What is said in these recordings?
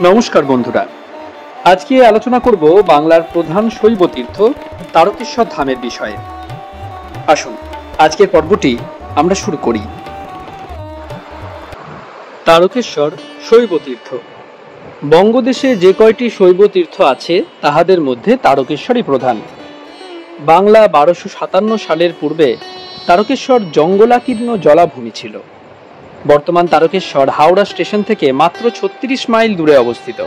নমস্কার বন্ধুরা, আজকে আলোচনা করব বাংলার প্রধান শৈব তীর্থ তারকেশ্বর ধামের বিষয়ে। আসুন আজকের পর্বটি আমরা শুরু করি। তারকেশ্বর শৈব তীর্থ। বঙ্গদেশে যে কয়টি শৈব তীর্থ আছে তাহাদের মধ্যে তারকেশ্বরই প্রধান। বাংলা 1257 সালের পূর্বে তারকেশ্বর জঙ্গলাকীর্ণ জলাভূমি ছিল। বর্তমান তারকেশ্বর হাওড়া স্টেশন থেকে মাত্র 36 মাইল দূরে অবস্থিত।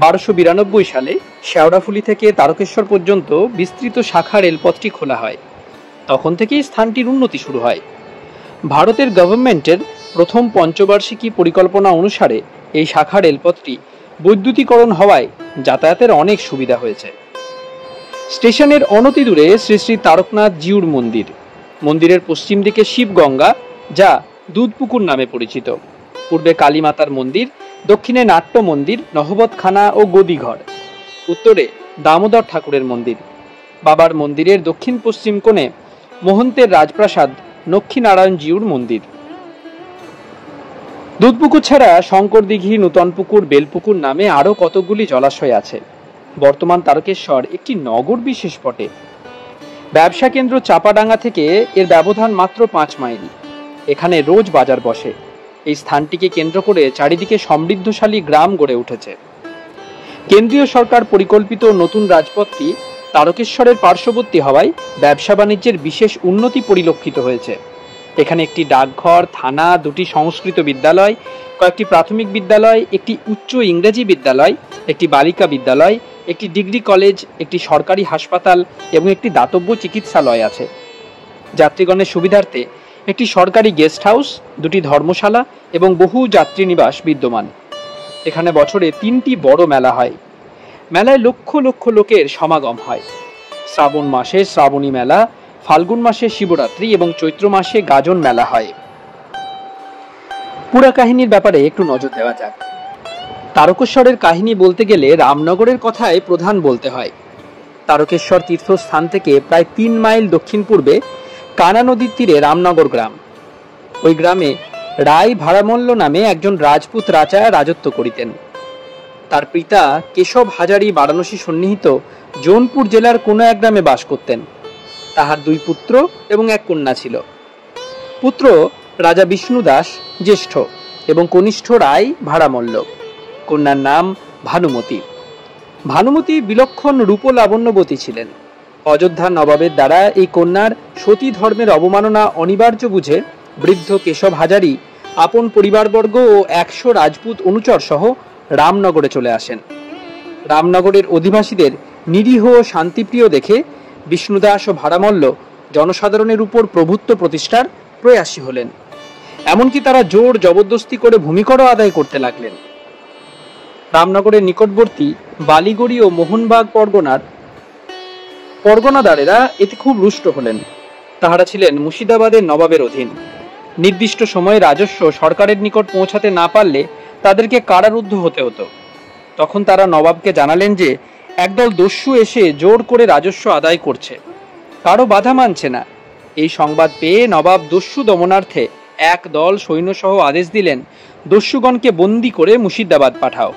1292 সালে শেওড়াফুলি থেকে তারকেশ্বর পর্যন্ত বিস্তৃত শাখা রেলপথটি খোলা হয়। তখন থেকেই স্থানটির উন্নতি শুরু হয়। ভারতের গভর্নমেন্টের প্রথম পঞ্চবার্ষিকী পরিকল্পনা অনুসারে এই শাখা রেলপথটি বৈদ্যুতিকরণ হওয়ায় যাতায়াতের অনেক সুবিধা হয়েছে। স্টেশনের অনতি দূরে শ্রী শ্রী তারকনাথ জিউর মন্দির। মন্দিরের পশ্চিম দিকে শিবগঙ্গা, যা দুধপুকুর নামে পরিচিত। পূর্বে কালীমাতার মন্দির, দক্ষিণে নাট্য মন্দির, নহবতখানা ও গদিঘর, উত্তরে দামোদর ঠাকুরের মন্দির। বাবার মন্দিরের দক্ষিণ পশ্চিম কোণে মহন্তের রাজপ্রাসাদ লক্ষ্মীনারায়ণ জিউর মন্দির। দুধপুকুর ছাড়া শঙ্কর দিঘি, নূতনপুকুর, বেলপুকুর নামে আরও কতগুলি জলাশয় আছে। বর্তমান তারকেশ্বর একটি নগর বিশেষ বটে। ব্যবসা কেন্দ্র চাপাডাঙ্গা থেকে এর ব্যবধান মাত্র 5 মাইল। এখানে রোজ বাজার বসে। এই স্থানটিকে কেন্দ্র করে চারিদিকে সমৃদ্ধশালী গ্রাম গড়ে উঠেছে। কেন্দ্রীয় সরকার পরিকল্পিত নতুন রাজপথটি তারকেশ্বরের পার্শ্ববর্তী হওয়ায় ব্যবসা বাণিজ্যের বিশেষ উন্নতি পরিলক্ষিত হয়েছে। এখানে একটি ডাকঘর, থানা, 2টি সংস্কৃত বিদ্যালয়, কয়েকটি প্রাথমিক বিদ্যালয়, একটি উচ্চ ইংরেজি বিদ্যালয়, একটি বালিকা বিদ্যালয়, একটি ডিগ্রি কলেজ, একটি সরকারি হাসপাতাল এবং একটি দাতব্য চিকিৎসালয় আছে। যাত্রীগণের সুবিধার্থে একটি সরকারি গেস্ট হাউস, 2টি ধর্মশালা এবং বহু যাত্রী নিবাস বিদ্যমান। এখানে বছরে 3টি বড় মেলা হয়। মেলায় লক্ষ লক্ষ লোকের সমাগম হয়। শ্রাবণ মাসে শ্রাবণী মেলা, ফাল্গুন মাসে শিবরাত্রি এবং চৈত্র মাসে গাজন মেলা হয়। পুরা কাহিনীর ব্যাপারে একটু নজর দেওয়া যাক। তারকেশ্বরের কাহিনী বলতে গেলে রামনগরের কথাই প্রধান বলতে হয়। তারকেশ্বর তীর্থস্থান থেকে প্রায় 3 মাইল দক্ষিণ পূর্বে কানা নদীর তীরে রামনগর গ্রাম। ওই গ্রামে রায় ভাড়ামল্ল নামে একজন রাজপুত রাজা রাজত্ব করিতেন। তার পিতা কেশব হাজারি বারাণসী সন্নিহিত জৌনপুর জেলার কোনো এক গ্রামে বাস করতেন। তাহার 2 পুত্র এবং 1 কন্যা ছিল। পুত্র রাজা বিষ্ণু দাস জ্যেষ্ঠ এবং কনিষ্ঠ রায় ভাড়ামল্ল। কন্যার নাম ভানুমতি। ভানুমতি বিলক্ষণ রূপলাবণ্যবতী ছিলেন। অযোধ্যার নবাবের দ্বারা এই কন্যার সতী ধর্মের অবমাননা অনিবার্য বুঝে বৃদ্ধ কেশব হাজারি আপন পরিবারবর্গ ও 100 রাজপুত অনুচর সহ রামনগরে চলে আসেন। রামনগরের অধিবাসীদের নিরীহ ও শান্তিপ্রিয় দেখে বিষ্ণুদাস ও ভাড়ামল্ল জনসাধারণের উপর প্রভুত্ব প্রতিষ্ঠার প্রয়াসী হলেন। এমনকি তারা জোর জবরদস্তি করে ভূমিকরও আদায় করতে লাগলেন। রামনগরের নিকটবর্তী বালিগড়ি ও মোহনবাগ পরগনাদারেরা এতে খুব রুষ্ট হলেন। তাহারা ছিলেন মুর্শিদাবাদের নবাবের অধীন। নির্দিষ্ট সময়ে রাজস্ব সরকারের নিকট পৌঁছাতে না পারলে তাদেরকে কারারুদ্ধ হতে হতো। তখন তারা নবাবকে জানালেন যে একদল দস্যু এসে জোর করে রাজস্ব আদায় করছে, কারো বাধা মানছে না। এই সংবাদ পেয়ে নবাব দস্যু দমনার্থে এক দল সৈন্যসহ আদেশ দিলেন, দস্যুগণকে বন্দী করে মুর্শিদাবাদ পাঠাও।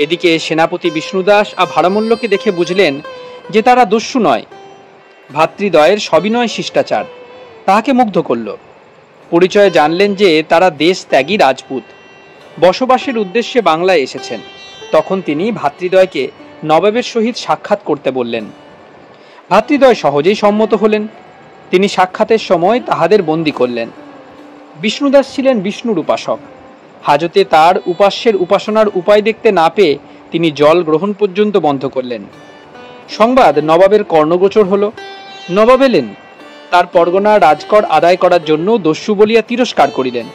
এদিকে সেনাপতি বিষ্ণুদাস আর ভাড়ামল্লকে দেখে বুঝলেন যে তারা দস্যু নয়, ভাতৃদ্বয়ের সবিনয় শিষ্টাচার তাহাকে মুগ্ধ করল। পরিচয়ে জানলেন যে তারা দেশ ত্যাগী রাজপুত, বসবাসের উদ্দেশ্যে বাংলায় এসেছেন। তখন তিনি ভাতৃদ্বয়কে নবাবের সহিত সাক্ষাৎ করতে বললেন। ভাতৃদ্বয় সহজেই সম্মত হলেন। তিনি সাক্ষাতের সময় তাহাদের বন্দী করলেন। বিষ্ণুদাস ছিলেন বিষ্ণুর উপাসক। হাজতে তার উপাস্যের উপাসনার উপায় দেখতে না পেয়ে তিনি জল গ্রহণ পর্যন্ত বন্ধ করলেন। সংবাদ নবাবের কর্ণগোচর হল। নবাব এলেন। তার পরগনা রাজকর আদায় করার জন্য দস্যু বলিয়া তিরস্কার করিলেন।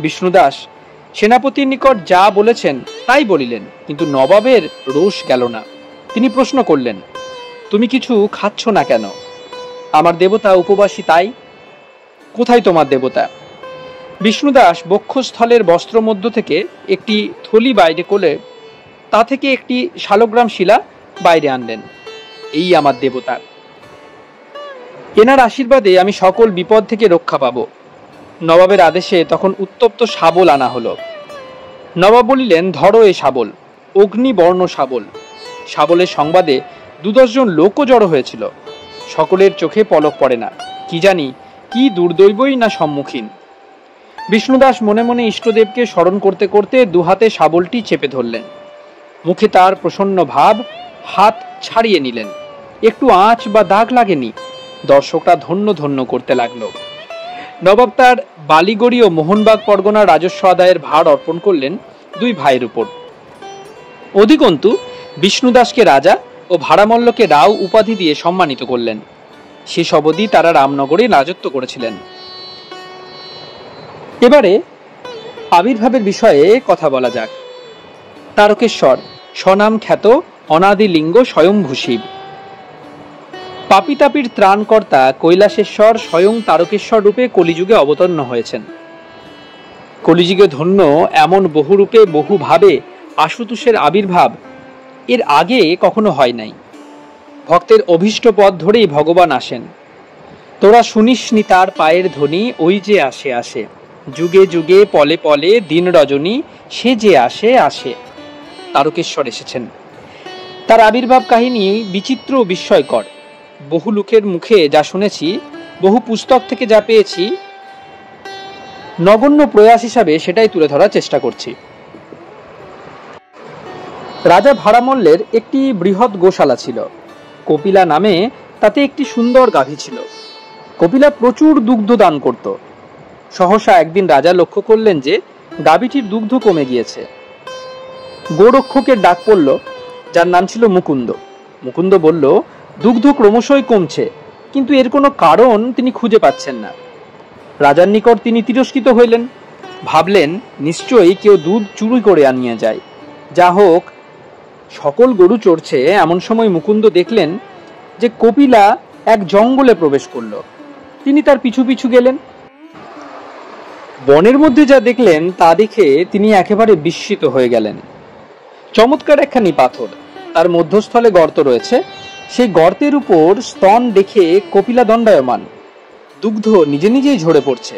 বিষ্ণুদাস সেনাপতির নিকট যা বলেছেন তাই বলিলেন, কিন্তু নবাবের রোষ গেল না। তিনি প্রশ্ন করলেন, তুমি কিছু খাচ্ছ না কেন? আমার দেবতা উপবাসী তাই। কোথায় তোমার দেবতা? বিষ্ণুদাস বক্ষস্থলের বস্ত্র মধ্য থেকে একটি থলি বাইরে করলে তা থেকে একটি শালগ্রাম শিলা বাইরে আনলেন। এই আমার দেবতা। এনার আশীর্বাদে আমি সকল বিপদ থেকে রক্ষা পাব। নবাবের আদেশে তখন উত্তপ্ত শাবল আনা হলো। নবাব বলিলেন, ধরো এ শাবল, অগ্নিবর্ণ শাবল। শাবলের সংবাদে 2-10 জন লোকও জড়ো হয়েছিল। সকলের চোখে পলক পড়ে না, কি জানি কি দুর্দৈবই না সম্মুখীন। বিষ্ণুদাস মনে মনে ইষ্টদেবকে স্মরণ করতে করতে দুহাতে শাবলটি চেপে ধরলেন। মুখে তার প্রসন্ন ভাব, হাত ছাড়িয়ে নিলেন। একটু আঁচ বা দাগ লাগেনি। দর্শকরা ধন্য ধন্য করতে লাগলো। নবাব তার বালিগড়ি ও মোহনবাগ পরগনার রাজস্ব আদায়ের ভার অর্পণ করলেন 2 ভাইয়ের উপর। অধিকন্তু বিষ্ণুদাসকে রাজা ও ভাড়ামল্লকে রাও উপাধি দিয়ে সম্মানিত করলেন। শেষ অবধি তারা রামনগরে রাজত্ব করেছিলেন। এবারে আবির্ভাবের বিষয়ে কথা বলা যাক। তারকেশ্বর স্বনাম খ্যাত অনাদি লিঙ্গ স্বয়ংভূ শিব। পাপিতাপির ত্রাণকর্তা কৈলাসেশ্বর স্বয়ং তারকেশ্বর রূপে কলিযুগে অবতীর্ণ হয়েছেন। কলিযুগে ধন্য এমন বহু রূপে বহুভাবে আশুতোষের আবির্ভাব এর আগে কখনো হয় নাই। ভক্তের অভীষ্ট পথ ধরেই ভগবান আসেন। তোরা শুনিসনি তার পায়ের ধ্বনি, ওই যে আসে আসে, যুগে যুগে পলে পলে দিন রজনী, সে যে আসে আসে। তারকেশ্বর এসেছেন। তার আবির্ভাব কাহিনী বিচিত্র ও বিস্ময়কর। বহু লোকের মুখে যা শুনেছি, বহু পুস্তক থেকে যা পেয়েছি, নগণ্য প্রয়াস হিসাবে সেটাই তুলে ধরার চেষ্টা করছি। রাজা ভাড়ামল্লের একটি বৃহৎ গোশালা ছিল। কপিলা নামে তাতে একটি সুন্দর গাভী ছিল। কপিলা প্রচুর দুগ্ধ দান করত। সহসা একদিন রাজা লক্ষ্য করলেন যে গাভীটির দুগ্ধ কমে গিয়েছে। গোরক্ষকের ডাক পড়ল, যার নাম ছিল মুকুন্দ। মুকুন্দ বলল, দুগ্ধ ক্রমশই কমছে, কিন্তু এর কোনো কারণ তিনি খুঁজে পাচ্ছেন না। রাজার নিকট তিনি তিরস্কৃত হইলেন। ভাবলেন, নিশ্চয়ই কেউ দুধ চুরি করে আনিয়ে যায়। যা হোক, সকল গরু চড়ছে এমন সময় মুকুন্দ দেখলেন যে কপিলা এক জঙ্গলে প্রবেশ করল। তিনি তার পিছু পিছু গেলেন। বনের মধ্যে যা দেখলেন তা দেখে তিনি একেবারে বিস্মিত হয়ে গেলেন। চমৎকার একখানি পাথর, তার মধ্যস্থলে গর্ত রয়েছে। সেই গর্তের উপর স্তন দেখে কপিলা দণ্ডায়মান। দুগ্ধ নিজে নিজেই ঝরে পড়ছে।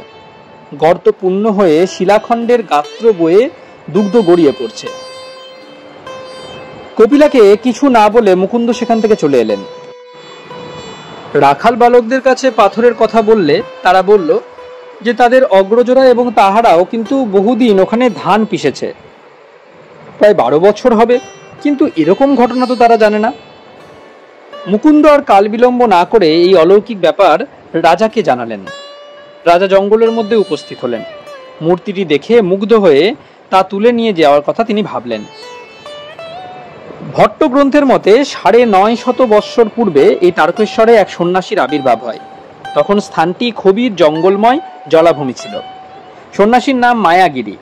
গর্ত পূর্ণ হয়ে শিলাখণ্ডের গাত্র বয়ে দুগ্ধ গড়িয়ে পড়ছে। কপিলাকে কিছু না বলে মুকুন্দ সেখান থেকে চলে এলেন। রাখাল বালকদের কাছে পাথরের কথা বললে তারা বলল যে তাদের অগ্রজরা এবং তাহারাও কিন্তু বহুদিন ওখানে ধান পিষেছে, প্রায় 12 বছর হবে, কিন্তু এরকম ঘটনা তো তারা জানে না। মুকুন্দ আর কাল বিলম্ব না করে এই অলৌকিক ব্যাপার রাজাকে জানালেন। রাজা জঙ্গলের মধ্যে উপস্থিত হলেন। মূর্তিটি দেখে মুগ্ধ হয়ে তা তুলে নিয়ে যাওয়ার কথা তিনি ভাবলেন। ভট্ট গ্রন্থের মতে 950 বৎসর পূর্বে এই তারকেশ্বরে এক সন্ন্যাসীর আবির্ভাব হয়। তখন স্থানটি খুবই জঙ্গলময় জলাভূমি ছিল। সন্ন্যাসীর নাম মায়াগিরি।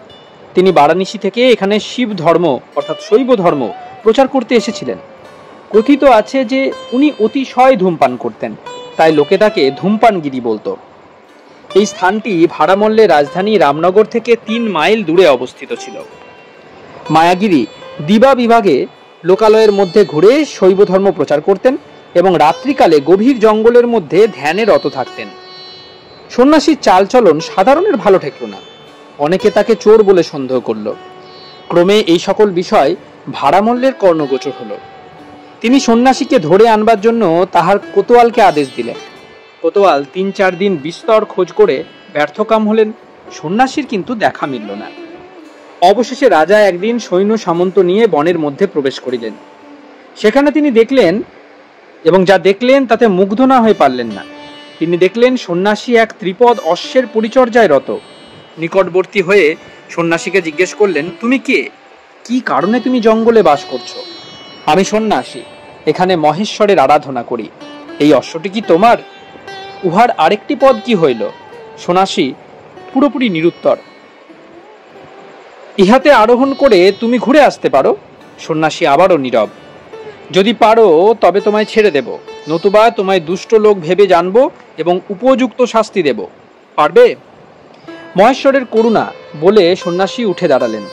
তিনি বারাণসী থেকে এখানে শিব ধর্ম অর্থাৎ শৈব ধর্ম প্রচার করতে এসেছিলেন। কথিত আছে যে উনি অতিশয় ধূমপান করতেন, তাই লোকে তাকে ধূমপানগিরি বলতো। এই স্থানটি ভাড়ামল্লের রাজধানী রামনগর থেকে 3 মাইল দূরে অবস্থিত ছিল। মায়াগিরি দিবা বিভাগে লোকালয়ের মধ্যে ঘুরে শৈব ধর্ম প্রচার করতেন এবং রাত্রিকালে গভীর জঙ্গলের মধ্যে ধ্যানে রত থাকতেন। সন্ন্যাসীর চালচলন সাধারণের ভালো ঠেকল না। অনেকে তাকে চোর বলে সন্দেহ করল। ক্রমে এই সকল বিষয় ভাড়ামল্লের কর্ণগোচর হল। তিনি সন্ন্যাসীকে ধরে আনবার জন্য তাহার কোতোয়ালকে আদেশ দিলেন। কোতোয়াল 3-4 দিন বিস্তর খোঁজ করে ব্যর্থকাম হলেন। সন্ন্যাসীর কিন্তু দেখা মিলল না। অবশেষে রাজা একদিন সৈন্য সামন্ত নিয়ে বনের মধ্যে প্রবেশ করিলেন। সেখানে তিনি দেখলেন, এবং যা দেখলেন তাতে মুগ্ধ না হয়ে পারলেন না। তিনি দেখলেন সন্ন্যাসী এক ত্রিপদ অশ্বের পরিচর্যায় রত। নিকটবর্তী হয়ে সন্ন্যাসীকে জিজ্ঞেস করলেন, তুমি কে? কি কারণে তুমি জঙ্গলে বাস করছো? আমি সন্ন্যাসী, এখানে মহেশ্বরের আরাধনা করি। এই অশ্বটি কি তোমার? উহার আরেকটি পদ কি হইল? সন্ন্যাসী পুরোপুরি নিরুত্তর। ইহাতে আরোহণ করে তুমি ঘুরে আসতে পারো? সন্ন্যাসী আবারও নীরব। যদি পারো তবে তোমায় ছেড়ে দেব, নতুবা তোমায় দুষ্ট লোক ভেবে জানবো এবং উপযুক্ত শাস্তি দেব। পারবে? মহেশ্বরের করুণা বলে সন্ন্যাসী উঠে দাঁড়ালেন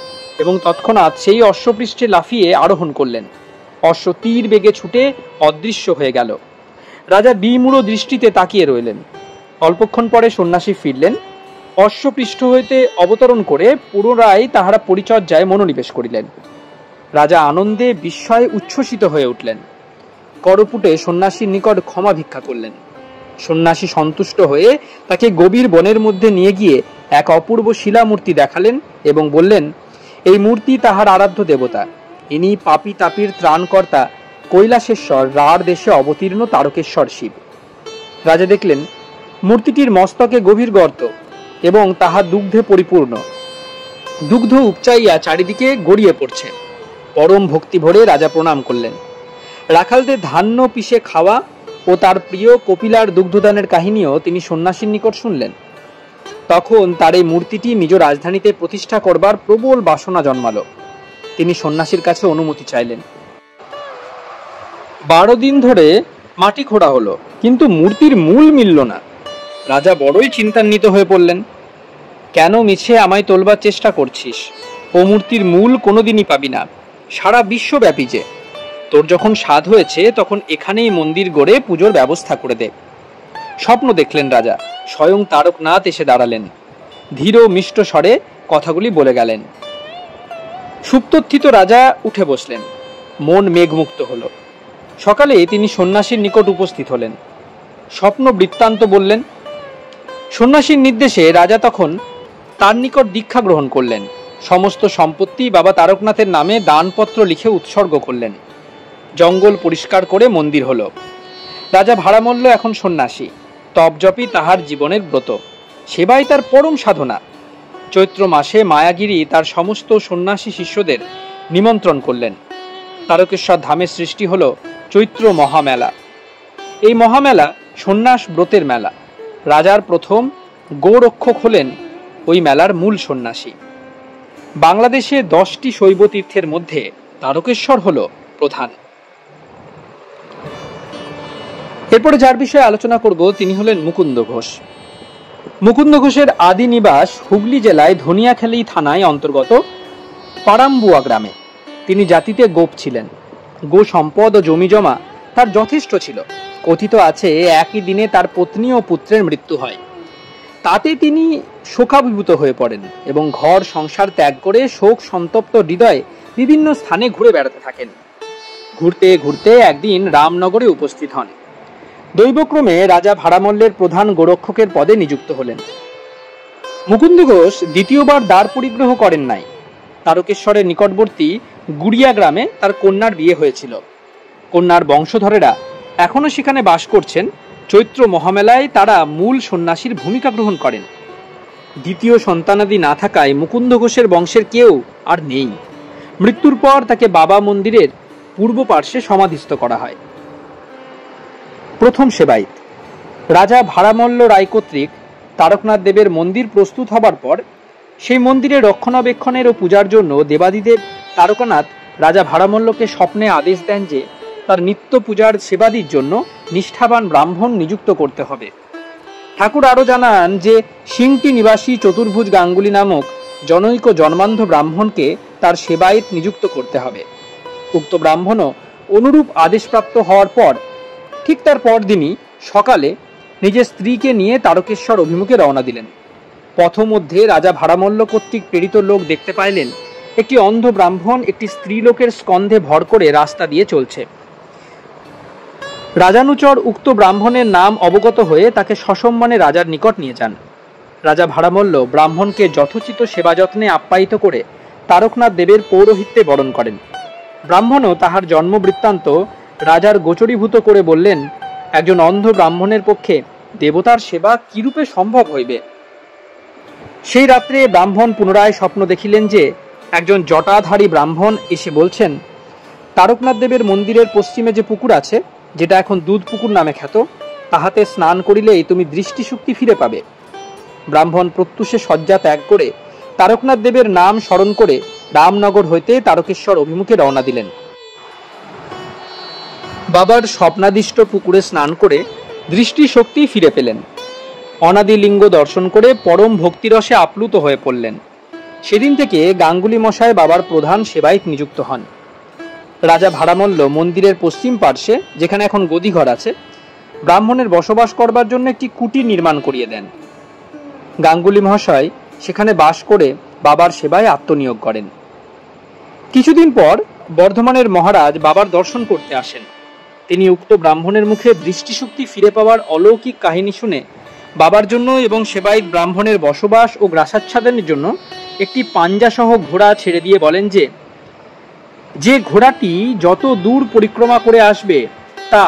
এবং তৎক্ষণাৎ সেই অশ্বপৃষ্ঠে লাফিয়ে আরোহণ করলেন। অশ্ব তীর বেগে ছুটে অদৃশ্য হয়ে গেল। রাজা বিমূঢ় দৃষ্টিতে তাকিয়ে রইলেন। অল্পক্ষণ পরে সন্ন্যাসী ফিরলেন। অশ্বপৃষ্ঠ হইতে অবতরণ করে পুনরায় তাহারা পরিচর্যায় মনোনিবেশ করিলেন। রাজা আনন্দে বিস্ময়ে উচ্ছ্বসিত হয়ে উঠলেন। করপুটে সন্ন্যাসীর নিকট ক্ষমা ভিক্ষা করলেন। সন্ন্যাসী সন্তুষ্ট হয়ে তাকে গভীর বনের মধ্যে নিয়ে গিয়ে এক অপূর্ব শিলামূর্তি দেখালেন এবং বললেন, এই মূর্তি তাহার আরাধ্য দেবতা। ইনি পাপী তাপীর ত্রাণকর্তা কৈলাসেশ্বর রাঢ় দেশে অবতীর্ণ তারকেশ্বর শিব। রাজা দেখলেন মূর্তিটির মস্তকে গভীর গর্ত এবং তাহা দুগ্ধে পরিপূর্ণ। দুগ্ধ উপচাইয়া চারিদিকে গড়িয়ে পড়ছে। পরম ভক্তি ভরে রাজা প্রণাম করলেন। রাখালদের ধান্য পিষে খাওয়া ও তার প্রিয় কপিলার দুগ্ধদানের কাহিনীও তিনি সন্ন্যাসীর নিকট শুনলেন। তখন তার এই মূর্তিটি নিজ রাজধানীতে প্রতিষ্ঠা করবার প্রবল বাসনা জন্মালো। তিনি সন্ন্যাসীর কাছে অনুমতি চাইলেন। 12 দিন ধরে মাটি খোঁড়া হলো, কিন্তু মূর্তির মূল মিলল না। রাজা বড়ই চিন্তান্বিত হয়ে পড়লেন। কেন মিছে আমায় তোলবার চেষ্টা করছিস? ও মূর্তির মূল কোনোদিনই পাবি না। সারা বিশ্বব্যাপী যে। তোর যখন সাধ হয়েছে তখন এখানেই মন্দির গড়ে পুজোর ব্যবস্থা করে দে। স্বপ্ন দেখলেন রাজা। স্বয়ং তারকনাথ এসে দাঁড়ালেন। ধীর মিষ্ট স্বরে কথাগুলি বলে গেলেন। সুপ্তথিত রাজা উঠে বসলেন। মন মেঘমুক্ত হল। সকালে তিনি সন্ন্যাসীর নিকট উপস্থিত হলেন। স্বপ্ন বৃত্তান্ত বললেন। সন্ন্যাসীর নির্দেশে রাজা তখন তার নিকট দীক্ষা গ্রহণ করলেন। সমস্ত সম্পত্তি বাবা তারকনাথের নামে দানপত্র লিখে উৎসর্গ করলেন। জঙ্গল পরিষ্কার করে মন্দির হল। রাজা ভাড়ামল্ল এখন সন্ন্যাসী। তপজপই তাহার জীবনের ব্রত। সেবাই তার পরম সাধনা। চৈত্র মাসে মায়াগিরি তার সমস্ত সন্ন্যাসী শিষ্যদের নিমন্ত্রণ করলেন। তারকেশ্বর ধামে সৃষ্টি হল চৈত্র মহামেলা। এই মহামেলা সন্ন্যাস ব্রতের মেলা। রাজার প্রথম গোরক্ষক হলেন ওই মেলার মূল সন্ন্যাসী। বাংলাদেশে 10টি শৈব তীর্থের মধ্যে তারকেশ্বর হল প্রধান। এরপরে যার বিষয়ে আলোচনা করব তিনি হলেন মুকুন্দ ঘোষ। মুকুন্দ ঘোষের আদি নিবাস হুগলি জেলায় ধনিয়াখালী থানায় অন্তর্গত পারাম্বুয়া গ্রামে। তিনি জাতিতে গোপ ছিলেন। গো সম্পদ ও জমি জমা তার যথেষ্ট ছিল। কথিত আছে একই দিনে তার পত্নী ও পুত্রের মৃত্যু হয়। তাতে তিনি শোকাভিভূত হয়ে পড়েন এবং ঘর সংসার ত্যাগ করে শোক সন্তপ্ত হৃদয়ে বিভিন্ন স্থানে ঘুরে বেড়াতে থাকেন। ঘুরতে ঘুরতে একদিন রামনগরে উপস্থিত হন। দৈবক্রমে রাজা ভাড়ামল্লের প্রধান গোরক্ষকের পদে নিযুক্ত হলেন। মুকুন্দ ঘোষ দ্বিতীয়বার দ্বার পরিগ্রহ করেন নাই। তারকেশ্বরের নিকটবর্তী গুড়িয়া গ্রামে তার কন্যার বিয়ে হয়েছিল। কন্যার বংশধরেরা এখনো সেখানে বাস করছেন। চৈত্র মহামেলায় তারা মূল সন্ন্যাসীর ভূমিকা গ্রহণ করেন। দ্বিতীয় সন্তানাদি না থাকায় মুকুন্দ ঘোষের বংশের কেউ আর নেই। মৃত্যুর পর তাকে বাবা মন্দিরের পূর্ব পার্শ্বে সমাধিস্থ করা হয়। প্রথম সেবায়িত। রাজা ভাড়ামল্ল রায় কর্তৃক তারকনাথ দেবের মন্দির প্রস্তুত হবার পর সেই মন্দিরের রক্ষণাবেক্ষণের ও পূজার জন্য দেবাদিদেব তারকনাথ রাজা ভাড়ামল্লকে স্বপ্নে আদেশ দেন যে তার নিত্য পূজার সেবাদির জন্য নিষ্ঠাবান ব্রাহ্মণ নিযুক্ত করতে হবে। ঠাকুর আরও জানান যে সিংটি নিবাসী চতুর্ভুজ গাঙ্গুলি নামক জনৈক জন্মান্ধ ব্রাহ্মণকে তার সেবায়িত নিযুক্ত করতে হবে। উক্ত ব্রাহ্মণও অনুরূপ আদেশপ্রাপ্ত হওয়ার পর ঠিক তার পরদিনই সকালে নিজের স্ত্রীকে নিয়ে তারকেশ্বর অভিমুখে রওনা দিলেন। পথমধ্যে রাজা ভাড়ামল্ল কর্তৃক প্রেরিত লোক দেখতে পাইলেন একটি অন্ধ ব্রাহ্মণ একটি স্ত্রীলোকের স্কন্ধে ভর করে রাস্তা দিয়ে চলছে। রাজানুচর উক্ত ব্রাহ্মণের নাম অবগত হয়ে তাকে সসম্মানে রাজার নিকট নিয়ে যান। রাজা ভাড়ামল্ল ব্রাহ্মণকে যথোচিত সেবা যত্নে আপ্যায়িত করে তারকনাথ দেবের পৌরোহিত্যে বরণ করেন। ব্রাহ্মণও তাহার জন্ম বৃত্তান্ত রাজার গোচরীভূত করে বললেন, একজন অন্ধ ব্রাহ্মণের পক্ষে দেবতার সেবা কিরূপে সম্ভব হইবে? সেই রাত্রে ব্রাহ্মণ পুনরায় স্বপ্ন দেখিলেন যে একজন জটাধারী ব্রাহ্মণ এসে বলছেন, তারকনাথ দেবের মন্দিরের পশ্চিমে যে পুকুর আছে, যেটা এখন দুধ পুকুর নামে খ্যাত, তাহাতে স্নান করিলেই তুমি দৃষ্টিশক্তি ফিরে পাবে। ব্রাহ্মণ প্রত্যুষে শয্যা ত্যাগ করে তারকনাথ দেবের নাম স্মরণ করে রামনগর হইতে তারকেশ্বর অভিমুখে রওনা দিলেন। বাবার স্বপ্নাদিষ্ট পুকুরে স্নান করে দৃষ্টিশক্তি ফিরে পেলেন। অনাদিলিঙ্গ দর্শন করে পরম ভক্তিরসে আপ্লুত হয়ে পড়লেন। সেদিন থেকে গাঙ্গুলি মশাই বাবার প্রধান সেবায়িত নিযুক্ত হন। রাজা ভাড়ামল্ল মন্দিরের পশ্চিম পার্শ্বে, যেখানে এখন গদিঘর আছে, ব্রাহ্মণের বসবাস করবার জন্য একটি কুটির নির্মাণ করিয়ে দেন। গাঙ্গুলি মহাশয় সেখানে বাস করে বাবার সেবায় আত্মনিয়োগ করেন। কিছুদিন পর বর্ধমানের মহারাজ বাবার দর্শন করতে আসেন। তিনি উক্ত ব্রাহ্মণের মুখে দৃষ্টিশক্তি ফিরে পাওয়ার অলৌকিক কাহিনী শুনে বাবার জন্য এবং সেবায়িত ব্রাহ্মণের বসবাস ও গ্রাসাচ্ছাদনের জন্য একটি পাঞ্জাসহ ঘোড়া ছেড়ে দিয়ে বলেন যে ঘোড়াটি যত দূর পরিক্রমা করে আসবে তা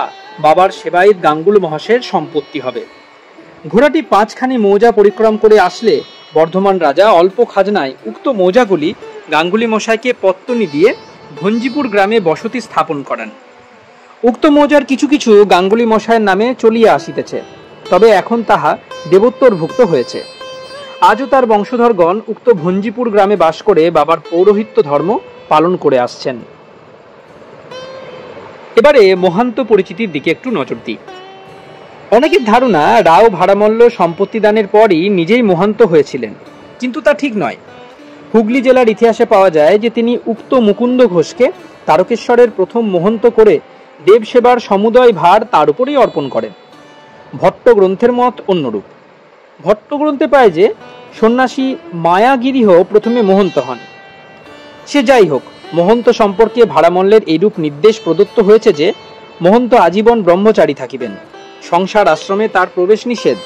বাবার সেবায়িত গাঙ্গুল মহাশয়ের সম্পত্তি হবে। ঘোড়াটি 5খানি মৌজা পরিক্রম করে আসলে বর্ধমান রাজা অল্প খাজনায় উক্ত মৌজাগুলি গাঙ্গুলি মশাইকে পত্তনি দিয়ে ভঞ্জিপুর গ্রামে বসতি স্থাপন করেন। উক্ত মৌজার কিছু কিছু গাঙ্গুলি মশাইয়ের নামে চলিয়া আসিতেছে, তবে এখন তাহা দেবোত্তরভুক্ত হয়েছে। আজও তার বংশধরগণ উক্ত ভঞ্জিপুর গ্রামে বাস করে বাবার পৌরোহিত্য ধর্ম পালন করে আসছেন। এবারে মহান্ত পরিচিতির দিকে একটু নজর দিই। অনেকের ধারণা রাও ভাড়ামল্ল সম্পত্তি দানের পরই নিজেই মহান্ত হয়েছিলেন, কিন্তু তা ঠিক নয়। হুগলি জেলার ইতিহাসে পাওয়া যায় যে তিনি উক্ত মুকুন্দ ঘোষকে তারকেশ্বরের প্রথম মহন্ত করে দেব সেবার সমুদয় ভার তার উপরেই অর্পণ করেন। ভট্ট গ্রন্থের মত অন্যরূপ। ভট্ট গ্রন্থে পায় যে সন্ন্যাসী মায়াগিরিহ প্রথমে মহন্ত হন। সে যাই হোক, মহন্ত সম্পর্কে ভাড়ামল্লের এইরূপ নির্দেশ প্রদত্ত হয়েছে যে মহন্ত আজীবন ব্রহ্মচারী থাকিবেন, সংসার আশ্রমে তার প্রবেশ নিষেধ।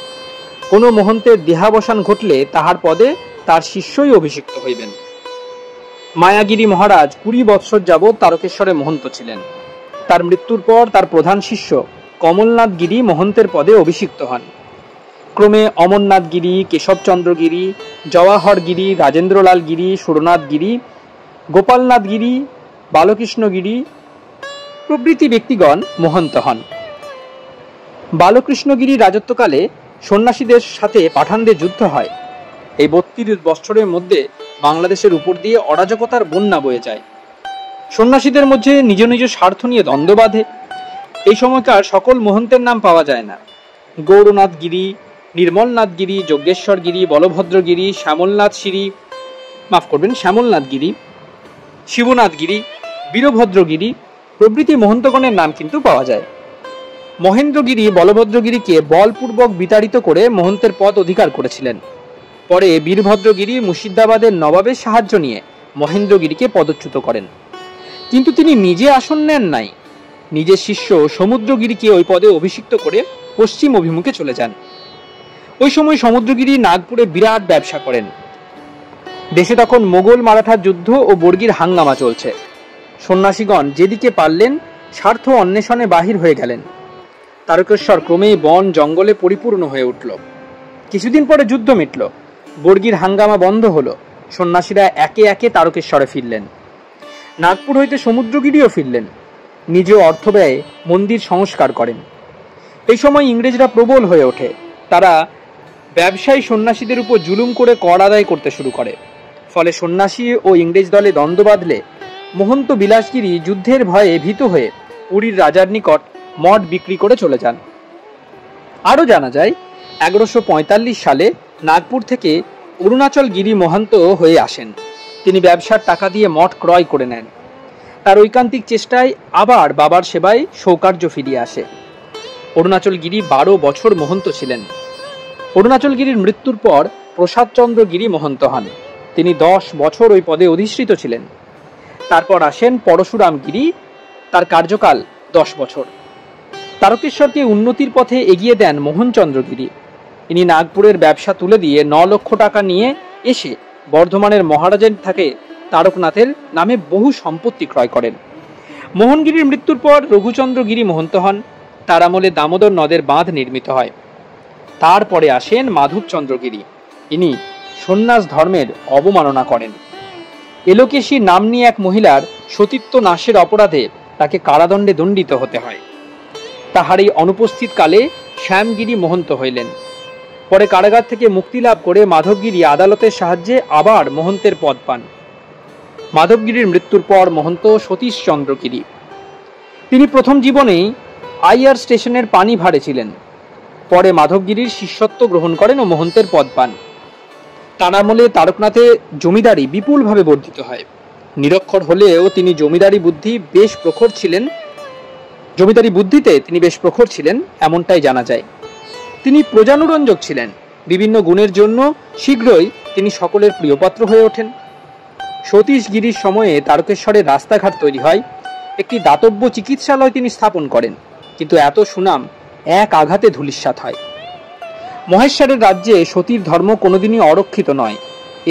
কোনো মহন্তের দেহাবসান ঘটলে তাহার পদে তার শিষ্যই অভিষিক্ত হইবেন। মায়াগিরি মহারাজ 20 বৎসর যাবৎ তারকেশ্বরে মহন্ত ছিলেন। তার মৃত্যুর পর তার প্রধান শিষ্য কমলনাথ গিরি মহন্তের পদে অভিষিক্ত হন। ক্রমে অমরনাথ গিরি, কেশবচন্দ্র গিরি, জওয়াহর গিরি, রাজেন্দ্রলাল গিরি, সুরনাথ গিরি, গোপালনাথ গিরি, বালকৃষ্ণ গিরি প্রভৃতি ব্যক্তিগণ মহন্ত হন। বালকৃষ্ণগিরি রাজত্বকালে সন্ন্যাসীদের সাথে পাঠানদের যুদ্ধ হয়। এই 32 বৎসরের মধ্যে বাংলাদেশের উপর দিয়ে অরাজকতার বন্যা বয়ে যায়। সন্ন্যাসীদের মধ্যে নিজ নিজ স্বার্থ নিয়ে দ্বন্দ্ব বাঁধে। এই সময়কার সকল মহন্তের নাম পাওয়া যায় না। গৌরনাথ গিরি, নির্মলনাথ গিরি, যজ্ঞেশ্বর গিরি, বলভদ্র গিরি, শ্যামলনাথ গিরি, শিবনাথ গিরি, বীরভদ্র গিরি প্রভৃতি মহন্তগণের নাম কিন্তু পাওয়া যায়। মহেন্দ্রগিরি বলভদ্রগিরিকে বলপূর্বক বিতাড়িত করে মহন্তের পদ অধিকার করেছিলেন। পরে বীরভদ্রগিরি মুর্শিদাবাদের নবাবের সাহায্য নিয়ে মহেন্দ্রগিরিকে পদচ্যুত করেন, কিন্তু তিনি নিজে আসন নেন নাই। নিজের শিষ্য সমুদ্রগিরিকে ওই পদে অভিষিক্ত করে পশ্চিম অভিমুখে চলে যান। ওই সময় সমুদ্রগিরি নাগপুরে বিরাট ব্যবসা করেন। দেশে তখন মোগল মারাঠার যুদ্ধ ও বর্গির হাঙ্গামা চলছে। সন্ন্যাসীগণ যেদিকে পারলেন স্বার্থ অন্বেষণে বাহির হয়ে গেলেন। তারকেশ্বর ক্রমেই বন জঙ্গলে পরিপূর্ণ হয়ে উঠল। কিছুদিন পরে যুদ্ধ মিটল, বর্গির হাঙ্গামা বন্ধ হলো। সন্ন্যাসীরা একে একে তারকেশ্বরে ফিরলেন। নাগপুর হইতে সমুদ্রগিরিও ফিরলেন। নিজ অর্থ ব্যয়ে মন্দির সংস্কার করেন। এই সময় ইংরেজরা প্রবল হয়ে ওঠে। তারা ব্যবসায়ী সন্ন্যাসীদের উপর জুলুম করে কর আদায় করতে শুরু করে। ফলে সন্ন্যাসী ও ইংরেজ দলে দ্বন্দ্ব বাঁধলে মহন্ত বিলাসগিরি যুদ্ধের ভয়ে ভীত হয়ে পুরীর রাজার নিকট মঠ বিক্রি করে চলে যান। আরও জানা যায় 1145 সালে নাগপুর থেকে অরুণাচল গিরি মহান্ত হয়ে আসেন। তিনি ব্যবসার টাকা দিয়ে মঠ ক্রয় করে নেন। তার ঐকান্তিক চেষ্টায় আবার বাবার সেবায় সৌকার্য ফিরিয়ে আসে। অরুণাচল গিরি 12 বছর মহন্ত ছিলেন। অরুণাচল গিরির মৃত্যুর পর প্রসাদচন্দ্র গিরি মহন্ত হন। তিনি 10 বছর ওই পদে অধিষ্ঠিত ছিলেন। তারপর আসেন পরশুরাম গিরি, তার কার্যকাল 10 বছর। তারকেশ্বরকে উন্নতির পথে এগিয়ে দেন মোহনচন্দ্র গিরি। ইনি নাগপুরের ব্যবসা তুলে দিয়ে 9 লক্ষ টাকা নিয়ে এসে বর্ধমানের মহারাজের থেকে তারকনাথের নামে বহু সম্পত্তি ক্রয় করেন। মোহনগিরির মৃত্যুর পর রঘুচন্দ্র গিরি মহন্ত হন। তার আমলে দামোদর নদের বাঁধ নির্মিত হয়। তারপরে আসেন মাধবচন্দ্র গিরি। ইনি সন্ন্যাস ধর্মের অবমাননা করেন। এলোকেশী নাম্নী এক মহিলার সতীত্ব নাশের অপরাধে তাকে কারাদণ্ডে দণ্ডিত হতে হয়। তাহার এই অনুপস্থিত কালে শ্যামগিরি মহন্ত হইলেন। পরে কারাগার থেকে মুক্তি লাভ করে মাধবগিরি আদালতের সাহায্যে আবার মহন্তের পদ পান। মাধবগিরির মৃত্যুর পর মহন্ত সতীশচন্দ্র গিরি। তিনি প্রথম জীবনেই আইয়ার স্টেশনের পানি ভাড়ে ছিলেন। পরে মাধবগিরির শিষ্যত্ব গ্রহণ করেন ও মহন্তের পদ পান। তার আমলে তারকনাথে জমিদারি বিপুলভাবে বর্ধিত হয়। নিরক্ষর হলেও তিনি জমিদারি বুদ্ধিতে তিনি বেশ প্রখর ছিলেন, এমনটাই জানা যায়। তিনি প্রজানুরঞ্জক ছিলেন। বিভিন্ন গুণের জন্য শীঘ্রই তিনি সকলের প্রিয়পাত্র হয়ে ওঠেন। সতীশগিরির সময়ে তারকেশ্বরের রাস্তাঘাট তৈরি হয়, একটি দাতব্য চিকিৎসালয় তিনি স্থাপন করেন, কিন্তু এত সুনাম এক আঘাতে ধূলিসাৎ হয়। মহেশ্বরের রাজ্যে সতীর ধর্ম কোনোদিনই অরক্ষিত নয়।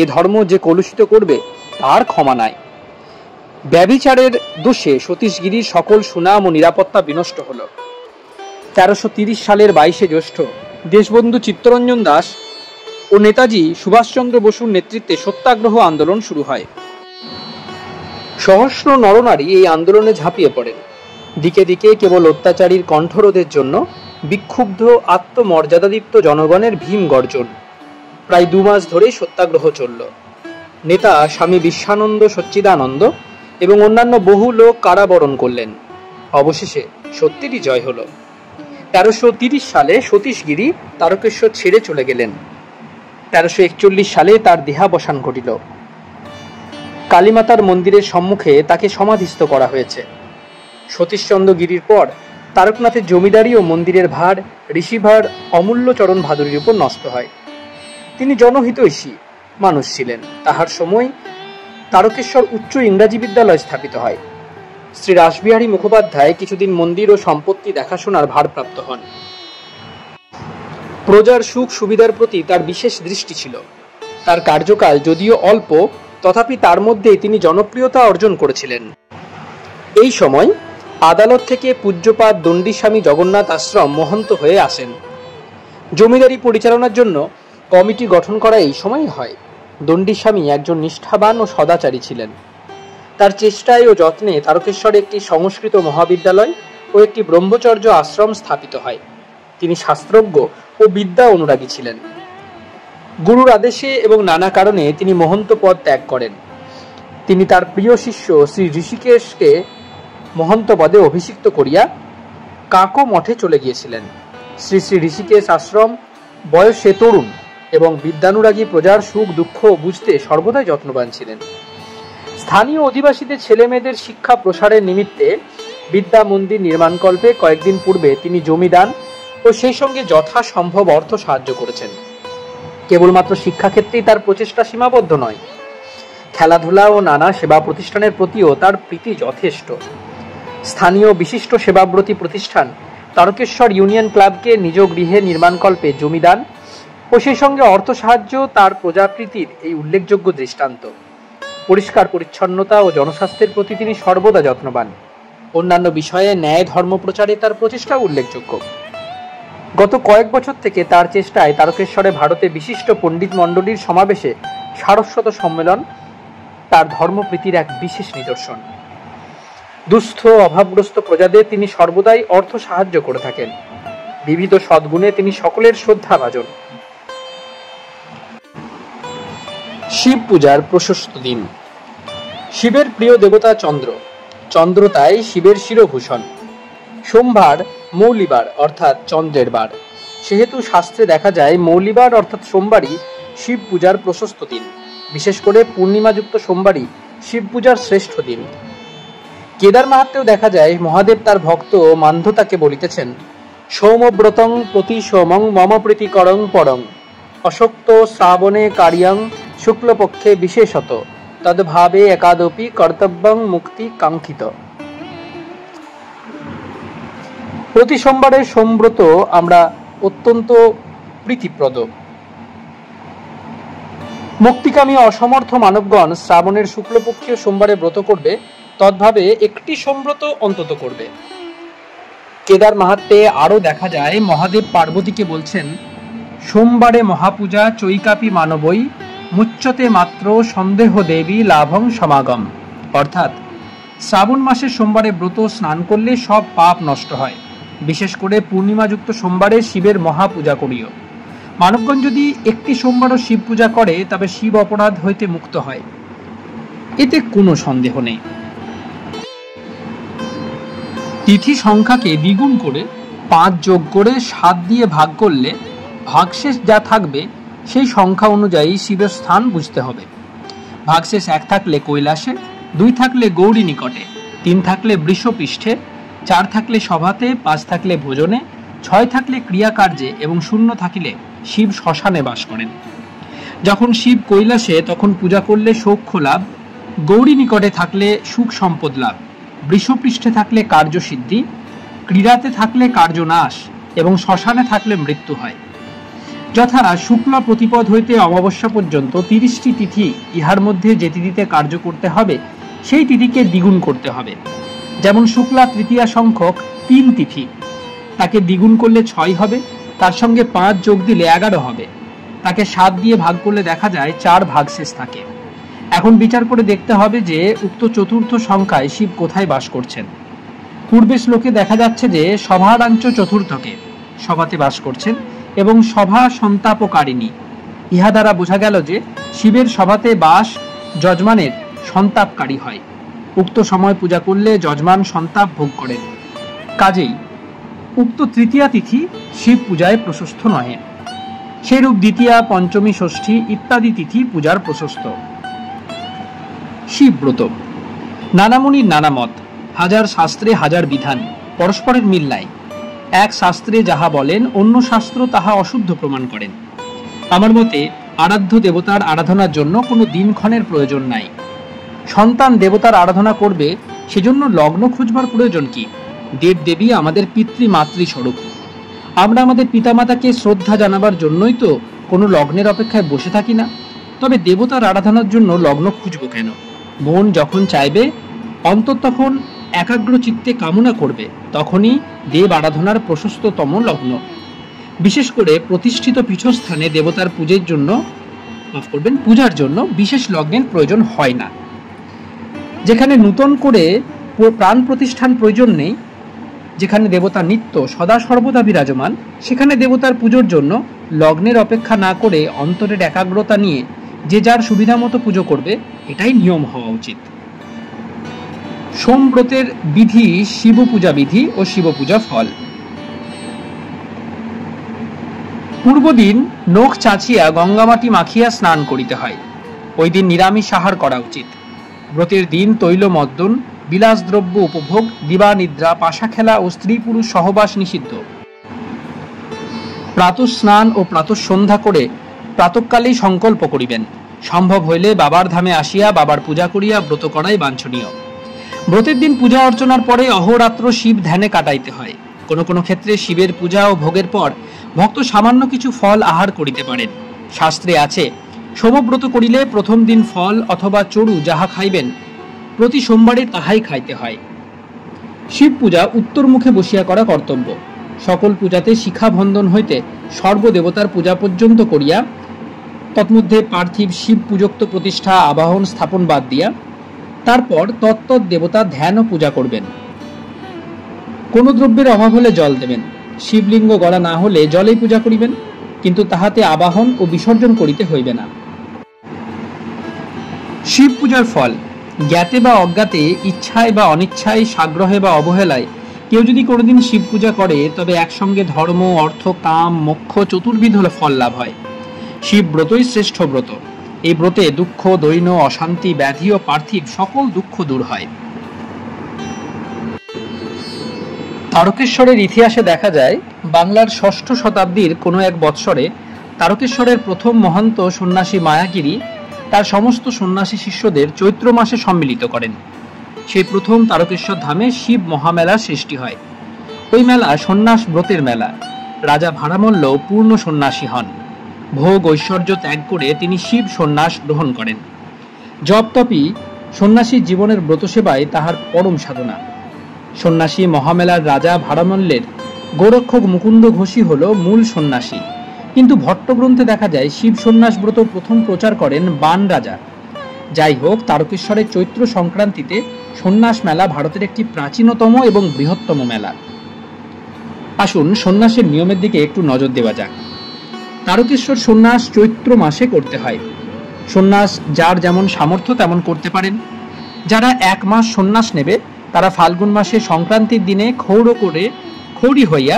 এ ধর্ম যে কলুষিত করবে তার ক্ষমা নাই। ব্যভিচারের দোষে সতীশগিরির সকল সুনাম ও নিরাপত্তা বিনষ্ট হল। 1330 সালের 22শে জ্যৈষ্ঠ দেশবন্ধু চিত্তরঞ্জন দাস ও নেতাজি সুভাষচন্দ্র বসুর নেতৃত্বে সত্যাগ্রহ আন্দোলন শুরু হয়। সহস্র নরনারী এই আন্দোলনে ঝাঁপিয়ে পড়েন। দিকে দিকে কেবল অত্যাচারীর কণ্ঠরোধের জন্য বিক্ষুব্ধ আত্মমর্যাদাদীপ্ত জনগণের ভীম গর্জন। প্রায় 2 মাস ধরে সত্যাগ্রহ চলল। নেতা স্বামী বিশ্বানন্দ সচ্চিদানন্দ এবং অন্যান্য বহু লোক কারাবরণ করলেন। অবশেষে সত্যেরই জয় হল। 1330 সালে সতীশগিরি তারকেশ্বর ছেড়ে চলে গেলেন। 1341 সালে তার দেহাবসান ঘটিল। কালীমাতার মন্দিরের সম্মুখে তাকে সমাধিস্থ করা হয়েছে। সতীশচন্দ্র গিরির পর তারকনাথের জমিদারি ও মন্দিরের ভার ঋষিভার অমূল্যচরণ ভাদুরীর উপর নষ্ট হয়। তিনি জনহিতৈষী মানুষ ছিলেন। তাহার সময় তারকেশ্বর উচ্চ ইংরাজী বিদ্যালয় স্থাপিত হয়। শ্রী রাসবিহারী মুখোপাধ্যায় কিছুদিন মন্দির ও সম্পত্তি দেখাশোনার ভারপ্রাপ্ত হন। প্রজার সুখ সুবিধার প্রতি তার বিশেষ দৃষ্টি ছিল। তার কার্যকাল যদিও অল্প, তথাপি তার মধ্যেই তিনি জনপ্রিয়তা অর্জন করেছিলেন। এই সময় আদালত থেকে পূজ্যপাদ দণ্ডিস্বামী জগন্নাথ আশ্রম মহন্ত হয়ে আসেন। জমিদারি পরিচালনার জন্য কমিটি গঠন করা এই সময় হয়। দণ্ডিস্বামী একজন নিষ্ঠাবান ও সদাচারী ছিলেন। তার চেষ্টায় ও যত্নে তারকেশ্বরে একটি সংস্কৃত মহাবিদ্যালয় ও একটি ব্রহ্মচর্য আশ্রম স্থাপিত হয়। তিনি শাস্ত্রজ্ঞ ও বিদ্যা অনুরাগী ছিলেন। গুরুর আদেশে এবং নানা কারণে তিনি মহন্ত পদ ত্যাগ করেন। তিনি তার প্রিয় শিষ্য শ্রী ঋষিকেশকে মহন্ত পদে অভিষিক্ত করিয়া কাকো মঠে চলে গিয়েছিলেন। শ্রী শ্রী ঋষিকেশ আশ্রম বয়সে তরুণ এবং বিদ্যানুরাগী প্রজার সুখ দুঃখ বুঝতে সর্বদাই যত্নবান ছিলেন। স্থানীয় অধিবাসীদের ছেলে মেয়েদের শিক্ষা প্রসারের নিমিত্তে বিদ্যা মন্দির নির্মাণকল্পে কয়েকদিন পূর্বে তিনি জমিদান ও সেই সঙ্গে যথাসম্ভব অর্থ সাহায্য করেছেন। কেবলমাত্র শিক্ষাক্ষেত্রেই তার প্রচেষ্টা সীমাবদ্ধ নয়, খেলাধুলা ও নানা সেবা প্রতিষ্ঠানের প্রতিও তার প্রীতি যথেষ্ট। স্থানীয় বিশিষ্ট সেবাব্রতী প্রতিষ্ঠান তারকেশ্বর ইউনিয়ন ক্লাবকে নিজ গৃহে নির্মাণকল্পে জমিদান ও সেই সঙ্গে অর্থ সাহায্য তার প্রজাপ্রীতির এই উল্লেখযোগ্য দৃষ্টান্ত। পরিষ্কার পরিচ্ছন্নতা ও জনস্বাস্থ্যের প্রতি তিনি সর্বদা যত্নবান। অন্যান্য বিষয়ে ন্যায় ধর্ম প্রচারে তার প্রচেষ্টা উল্লেখযোগ্য। গত কয়েক বছর থেকে তার চেষ্টায় তারকেশ্বরে ভারতে বিশিষ্ট পণ্ডিত মণ্ডলীর সমাবেশে সারস্বত সম্মেলন তার ধর্মপ্রীতির এক বিশেষ নিদর্শন। দুস্থ অভাবগ্রস্ত প্রজাদের তিনি সর্বদাই অর্থ সাহায্য করে থাকেন। বিবিধ সদ্গুণে তিনি সকলের শ্রদ্ধাভাজন। শিব পূজার প্রশস্ত দিন। শিবের প্রিয় দেবতা চন্দ্র। চন্দ্র তাই শিবের শিরভূষণ। সোমবার মৌলিবার অর্থাৎ চন্দ্রের বার। সেহেতু শাস্ত্রে দেখা যায় মৌলিবার অর্থাৎ সোমবারই শিব পূজার প্রশস্ত দিন। বিশেষ করে পূর্ণিমাযুক্ত সোমবারই শিব পূজার শ্রেষ্ঠ দিন। কেদার মাহাত্মেও দেখা যায় মহাদেব তার ভক্ত মান্ধতাকে বলিতেছেন, সৌমব্রতং প্রতি সোমং মম প্রীতিকরং পরং অশক্ত শ্রাবণে কার্যং শুক্লপক্ষে বিশেষত তদ্ভাবে একাদপি কর্তব্যং মুক্তি কাঙ্ক্ষিত। প্রতি সোমবারের সোমব্রত আমরা অত্যন্ত প্রীতিপ্রদ। মুক্তিকামী অসমর্থ মানবগণ শ্রাবণের শুক্লপক্ষীয় সোমবারে ব্রত করবে, তদ্ভাবে একটি সোমব্রত অন্তত করবে। কেদার মাহাত্ম্যে আরো দেখা যায় মহাদেব পার্বতীকে বলছেন, সোমবারে মহাপূজা চৈকাপি মানবই মুচ্যতে মাত্র সন্দেহ দেবী লাভং সমাগম। অর্থাৎ শ্রাবণ মাসের সোমবারে ব্রত স্নান করলে সব পাপ নষ্ট হয়। বিশেষ করে পূর্ণিমাযুক্ত সোমবারে শিবের মহাপূজা করিও। মানবগণ যদি একটি সোমবারও শিব পূজা করে তবে শিব অপরাধ হইতে মুক্ত হয়, এতে কোনো সন্দেহ নেই। তিথি সংখ্যাকে দ্বিগুণ করে 5 যোগ করে 7 দিয়ে ভাগ করলে ভাগশেষ যা থাকবে সেই সংখ্যা অনুযায়ী শিবের স্থান বুঝতে হবে। ভাগশেষ 1 থাকলে কৈলাসে, 2 থাকলে গৌরী নিকটে, 3 থাকলে বৃষপৃষ্ঠে, 4 থাকলে সভাতে, 5 থাকলে ভোজনে, 6 থাকলে ক্রিয়াকার্যে এবং 0 থাকিলে শিব শ্মশানে বাস করেন। যখন শিব কৈলাসে তখন পূজা করলে সৌখ্য লাভ, গৌরী নিকটে থাকলে সুখ সম্পদ লাভ, বৃষপৃষ্ঠে থাকলে কার্যসিদ্ধি, ক্রীড়াতে থাকলে কার্যনাশ এবং শ্মশানে থাকলে মৃত্যু হয়। যথা শুক্লা প্রতিপদ হইতে অমাবস্যা পর্যন্ত 30টি তিথি, ইহার মধ্যে যে তিথিতে কার্য করতে হবে সেই তিথিকে দ্বিগুণ করতে হবে। যেমন শুক্লা তৃতীয়া সংখ্যক 3 তিথি, তাকে দ্বিগুণ করলে 6 হবে, তার সঙ্গে 5 যোগ দিলে 11 হবে, তাকে 7 দিয়ে ভাগ করলে দেখা যায় 4 ভাগশেষ থাকে। এখন বিচার করে দেখতে হবে যে উক্ত চতুর্থ সংখ্যায় শিব কোথায় বাস করছেন। পূর্বে শ্লোকে দেখা যাচ্ছে যে সভারাঞ্চ চতুর্থকে, সভাতে বাস করছেন এবং সভা সন্তাপকারিণী। ইহা দ্বারা বোঝা গেল যে শিবের সভাতে বাস যজমানের সন্তাপকারী হয়। উক্ত সময় পূজা করলে যজমান সন্তাপ ভোগ করেন। কাজেই উক্ত তৃতীয়া তিথি শিব পূজায় প্রশস্ত নহে। সেরূপ দ্বিতীয়া, পঞ্চমী, ষষ্ঠী ইত্যাদি তিথি পূজার প্রশস্ত। শিবব্রত নানামুনির নানা মত, হাজার শাস্ত্রে হাজার বিধান, পরস্পরের মিল নাই। এক শাস্ত্রে যাহা বলেন অন্য শাস্ত্র তাহা অশুদ্ধ প্রমাণ করেন। আমার মতে আরাধ্য দেবতার আরাধনার জন্য কোনো দিনক্ষণের প্রয়োজন নাই। সন্তান দেবতার আরাধনা করবে, সেজন্য লগ্ন খুঁজবার প্রয়োজন কি? দেবদেবী আমাদের পিতৃ মাতৃ স্বরূপ। আমরা আমাদের পিতামাতাকে শ্রদ্ধা জানাবার জন্যই তো কোনো লগ্নের অপেক্ষায় বসে থাকি না। তবে দেবতার আরাধনার জন্য লগ্ন খুঁজবো কেন? মন যখন চাইবে, অন্তর তখন একাগ্র চিত্তে কামনা করবে, তখনই দেব আরাধনার প্রশস্ততম লগ্ন। বিশেষ করে প্রতিষ্ঠিত পীঠস্থানে দেবতার পূজার জন্য বিশেষ লগ্নের প্রয়োজন হয় না। যেখানে নূতন করে প্রাণ প্রতিষ্ঠান প্রয়োজন নেই, যেখানে দেবতা নিত্য সদা সর্বদা বিরাজমান, সেখানে দেবতার পুজোর জন্য লগ্নের অপেক্ষা না করে অন্তরের একাগ্রতা নিয়ে যে যার সুবিধা মতো পুজো করবে, এটাই নিয়ম হওয়া উচিত। সোমব্রতের বিধি, শিব পূজা বিধি ও শিব পূজা ফল। পূর্বদিন নখ চাচিয়া গঙ্গামাটি মাখিয়া স্নান করিতে হয়। ওই দিন নিরামিষ আহার করা উচিত। ব্রতের দিন তৈল মদ্দন, বিলাসদ্রব্য উপভোগ, দিবানিদ্রা, পাশা খেলা ও স্ত্রী পুরুষ সহবাস নিষিদ্ধ। প্রাতঃ স্নান ও প্রাতঃ সন্ধ্যা করে প্রাতঃকালেই সংকল্প করিবেন। সম্ভব হইলে বাবার ধামে আসিয়া বাবার পূজা করিয়া ব্রত করাই বাঞ্ছনীয়। ব্রতের দিন পূজা অর্চনার পরে অহোরাত্র শিব ধ্যানে কাটাইতে হয়। কোনো কোনো ক্ষেত্রে শিবের পূজা ও ভোগের পর ভক্ত সামান্য কিছু ফল আহার করিতে পারেন। শাস্ত্রে আছে, সোমব্রত করিলে প্রথম দিন ফল অথবা চড়ু যাহা খাইবেন, প্রতি সোমবারে তাহাই খাইতে হয়। শিব পূজা উত্তর মুখে বসিয়া করা কর্তব্য। সকল পূজাতে শিখা বন্ধন হইতে সর্বদেবতার পূজা পর্যন্ত করিয়া, তন্মধ্যে পার্থিব শিব পূজোক্ত প্রতিষ্ঠা আবাহন স্থাপন বাদ দিয়া, তারপর তত্তৎ দেবতা ধ্যান ও পূজা করবেন। কোন দ্রব্যের অভাব হলে জল দেবেন। শিবলিঙ্গ গড়া না হলে জলেই পূজা করিবেন, কিন্তু তাহাতে আবাহন ও বিসর্জন করিতে হইবে না। শিব পূজার ফল। জ্ঞাতে বা অজ্ঞাতে, ইচ্ছায় বা অনিচ্ছায়, সাগ্রহে বা অবহেলায় কেউ যদি কোনোদিন শিব পূজা করে, তবে একসঙ্গে ধর্ম, অর্থ, কাম, মোক্ষ চতুর্বিধ ফল লাভ হয়। শিব ব্রতই শ্রেষ্ঠ ব্রত। এই ব্রতে দুঃখ, দৈন্য, অশান্তি, ব্যাধি ও পার্থিব সকল দুঃখ দূর হয়। তারকেশ্বরের ইতিহাসে দেখা যায়, বাংলার 6ষ্ঠ শতাব্দীর কোনো এক বৎসরে তারকেশ্বরের প্রথম মহন্ত সন্ন্যাসী মায়াগিরি তার সমস্ত সন্ন্যাসী শিষ্যদের চৈত্র মাসে সম্মিলিত করেন। সেই প্রথম তারকেশ্বর ধামে শিব মহামেলার সৃষ্টি হয়। ওই মেলা সন্ন্যাস ব্রতের মেলা। রাজা ভাড়ামল্ল পূর্ণ সন্ন্যাসী হন। ভোগ ঐশ্বর্য ত্যাগ করে তিনি শিব সন্ন্যাস গ্রহণ করেন। জপ তপই সন্ন্যাসী জীবনের ব্রত সেবায় তাহার পরম সাধনা। সন্ন্যাসী মহামেলার রাজা ভাড়ামল্লের গোরক্ষক মুকুন্দ ঘোষই হল মূল সন্ন্যাসী। কিন্তু ভট্টগ্রন্থে দেখা যায় শিব সন্ন্যাস ব্রত প্রথম প্রচার করেন বান রাজা। যাই হোক, তারকেশ্বরের চৈত্র সংক্রান্তিতে সন্ন্যাস মেলা ভারতের একটি প্রাচীনতম এবং বৃহত্তম মেলা। আসুন সন্ন্যাসের নিয়মের দিকে একটু নজর দেওয়া যাক। তারকেশ্বর সন্ন্যাস চৈত্র মাসে করতে হয়। সন্ন্যাস যার যেমন সামর্থ্য তেমন করতে পারেন। যারা 1 মাস সন্ন্যাস নেবে, তারা ফাল্গুন মাসে সংক্রান্তির দিনে খৌড়ি হইয়া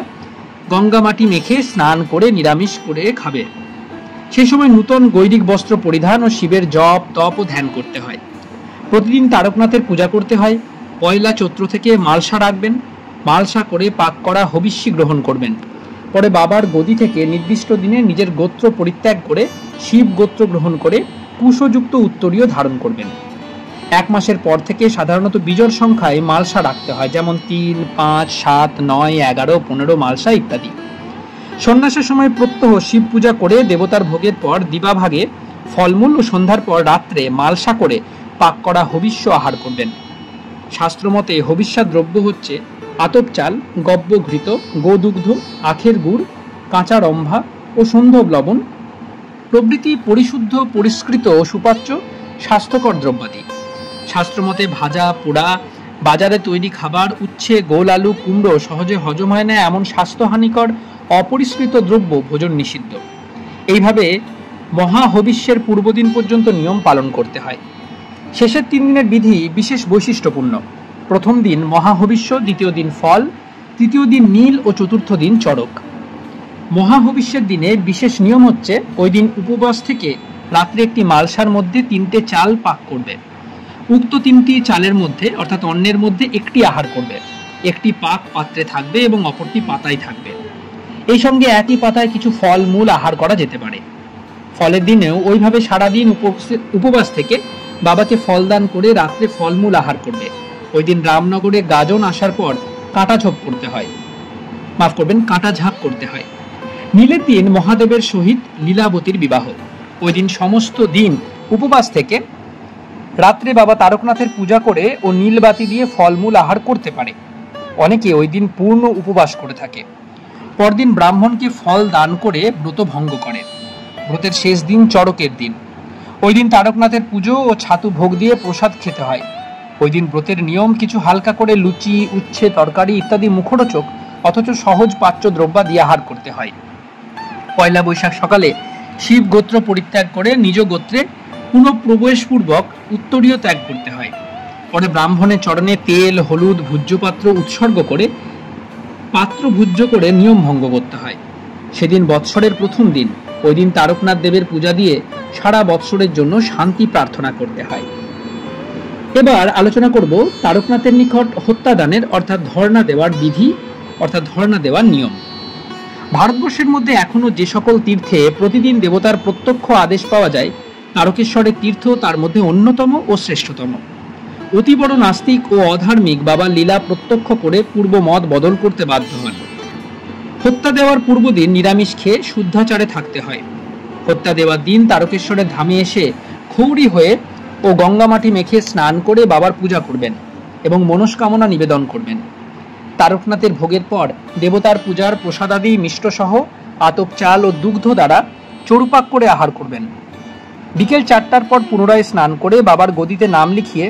গঙ্গা মাটি মেখে স্নান করে নিরামিষ করে খাবে। সেই সময় নূতন গৈরিক বস্ত্র পরিধান ও শিবের জপ, তপ ও ধ্যান করতে হয়। প্রতিদিন তারকনাথের পূজা করতে হয়। পয়লা চৈত্র থেকে মালসা রাখবেন। মালসা করে পাক করা হবিষ্যি গ্রহণ করবেন। পরে বাবার গদি থেকে নির্দিষ্ট দিনে নিজের গোত্র পরিত্যাগ করে শিব গোত্র গ্রহণ করে কুশযুক্ত উত্তরীয় ধারণ করবেন। 1 মাসের পর থেকে সাধারণত বিজোড় সংখ্যায় মালসা রাখতে হয়, যেমন 3, 5, 7, 9, 11, 15 মালসা ইত্যাদি। সন্ন্যাসের সময় প্রত্যহ শিব পূজা করে দেবতার ভোগের পর দিবাভাগে ফলমূল ও সন্ধ্যার পর রাত্রে মালসা করে পাক করা হবিষ্য আহার করবেন। শাস্ত্রমতে হবিষ্যার দ্রব্য হচ্ছে আতপ চাল, গব্য ঘৃত, গোদুগ্ধ, আখের গুড়, কাঁচা রম্ভা ও সন্ধব লবণ প্রভৃতি পরিশুদ্ধ, পরিষ্কৃত ও সুপাচ্য স্বাস্থ্যকর দ্রব্যাদি। শাস্ত্রমতে ভাজা, পোড়া, বাজারে তৈরি খাবার, উচ্ছে, গোল আলু, কুমড়ো সহজে হজম হয় না এমন স্বাস্থ্যহানিকর অপরিষ্কৃত দ্রব্য ভোজন নিষিদ্ধ। এইভাবে মহাহবিষ্যের পূর্বদিন পর্যন্ত নিয়ম পালন করতে হয়। শেষের 3 দিনের বিধি বিশেষ বৈশিষ্ট্যপূর্ণ। প্রথম দিন মহাহবিষ্য, দ্বিতীয় দিন ফল, তৃতীয় দিন নীল ও চতুর্থ দিন চড়ক। মহাহবিষ্যের দিনে বিশেষ নিয়ম হচ্ছে ওই দিন উপবাস থেকে রাত্রে একটি মালসার মধ্যে 3টে চাল পাক করবে। উক্ত 3টি চালের মধ্যে অর্থাৎ অন্নের মধ্যে একটি আহার করবে, একটি পাক পাত্রে থাকবে এবং অপরটি পাতায় থাকবে। এই সঙ্গে একই পাতায় কিছু ফল মূল আহার করা যেতে পারে। ফলের দিনেও ওইভাবে সারাদিন উপবাস থেকে বাবাকে ফল দান করে রাত্রে ফলমূল আহার করবে। ওই দিন রামনগরে গাজন আসার পর কাঁটা ঝাঁপ করতে হয়। নীলের দিন মহাদেবের সহিত লীলাবতীর বিবাহ। ওই দিন সমস্ত দিন উপবাস থেকে রাত্রে বাবা তারকনাথের পূজা করে ও নীলবাতি দিয়ে ফলমূল আহার করতে পারে। অনেকে ওই দিন পূর্ণ উপবাস করে থাকে। পরদিন ব্রাহ্মণকে ফল দান করে ব্রত ভঙ্গ করে। ব্রতের শেষ দিন চড়কের দিন। ওই দিন তারকনাথের পুজো ও ছাতু ভোগ দিয়ে প্রসাদ খেতে হয়। ওই দিন ব্রতের নিয়ম কিছু হালকা করে লুচি, উচ্ছে, তরকারি ইত্যাদি মুখরোচক অথচ সহজ পাচ্য দ্রব্যাদি আহার করতে হয়। পয়লা বৈশাখ সকালে শিব গোত্র পরিত্যাগ করে নিজ গোত্রে পুনঃপ্রবেশপূর্বক উত্তরীয় ত্যাগ করতে হয়। পরে ব্রাহ্মণের চরণে তেল, হলুদ, ভূজ্যপাত্র উৎসর্গ করে পাত্র ভূজ্য করে নিয়ম ভঙ্গ করতে হয়। সেদিন বৎসরের প্রথম দিন। ওই দিন তারকনাথ দেবের পূজা দিয়ে সারা বৎসরের জন্য শান্তি প্রার্থনা করতে হয়। এবার আলোচনা করব তারকনাথের নিকট হত্যাদানের অর্থাৎ ধর্ণা দেওয়ার বিধি অর্থাৎ ধর্ণা দেওয়ার নিয়ম। ভারতবর্ষের মধ্যে এখনো যে সকল তীর্থে প্রতিদিন দেবতার প্রত্যক্ষ আদেশ পাওয়া যায়, তারকেশ্বরের তীর্থ তার মধ্যে অন্যতম ও শ্রেষ্ঠতম। অতি বড় নাস্তিক ও অধার্মিক বাবা লীলা প্রত্যক্ষ করে পূর্ব মত বদল করতে বাধ্য হন। হত্যা দেওয়ার পূর্বদিন নিরামিষ খেয়ে শুদ্ধাচারে থাকতে হয়। হত্যা দেওয়ার দিন তারকেশ্বরের ধামে এসে খৌরি হয়ে ও গঙ্গা মাটি মেখে স্নান করে বাবার পূজা করবেন এবং মনস্কামনা নিবেদন করবেন। তারকনাথের ভোগের পর দেবতার পূজার প্রসাদাদি মিষ্টসহ আতপ চাল ও দুগ্ধ দ্বারা চড়ুপাক করে আহার করবেন। বিকেল 4টার পর পুনরায় স্নান করে বাবার গদিতে নাম লিখিয়ে